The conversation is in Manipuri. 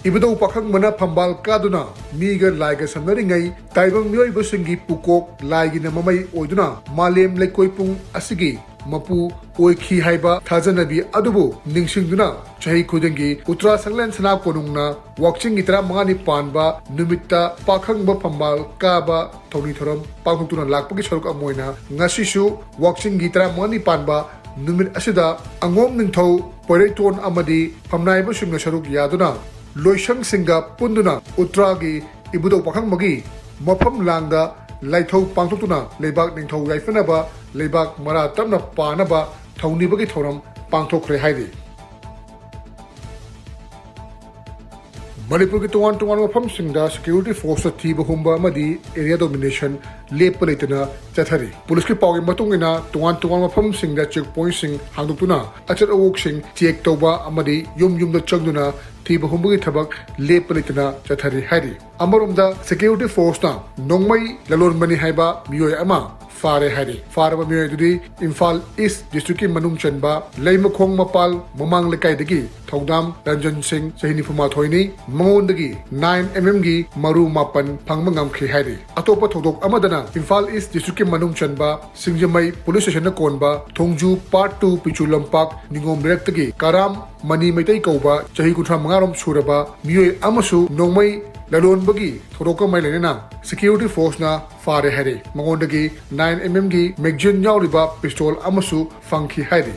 Ibadau pakhang mana phambal kaduna miga laiga samnaringai taibang miyoi basingi pukok laigi na mamay oiduna malem lekoi pung asigi mapu oikhi haiba thajanabi adubu ningsingduna chahi khudangi Uttara Sanglen Sana konungna wakching itara mangani panba numitta pakhang ba phambal kaba thoni thoram pakhutuna lakpagi saruk amoina ngasisu wakching itara mangani panba numit asida angom ningthau poreiton amadi phamnai ba sumna saruk yaduna loisang singa punduna Uttaragi ibudau pakhang magi mafam langda laithau pangthotuna leibak ningthau yaifanaba leibak mara tamna panaba thawni bagi thoram pangthokre haidi Manipur ki tuwan mafam singda security force thiba humba amadi area domination lepa leitana chathari police ki pawgi matungina tuwan mafam singda checkpoint sing hangdutuna achat awok sing check toba amadi yum da changduna thiba humba ki thabak lepa leitana chathari haidi amarumda security force na nongmai lalon mani haiba miyoi ama fare haidi faraba miyoi dudi Imphal East district ki manung chanba leimakhong mapal mamang lekai dagi thongdam Ranjan Singh chahini phuma thoini mangondagi 9mm gi maru mapan phangmangam khi haidi atopa thodok amadana Imphal East district ki manung chanba singjamai police station na konba thongju part 2 pichulampak ningom direktagi karam mani maitai kauba chahi kuthra mangarom suraba miyoi amasu nongmai lalon bagi thodoka mai lenena security force na fare haidi mangondagi 9mm gi magazine yauriba pistol amasu fangki haidi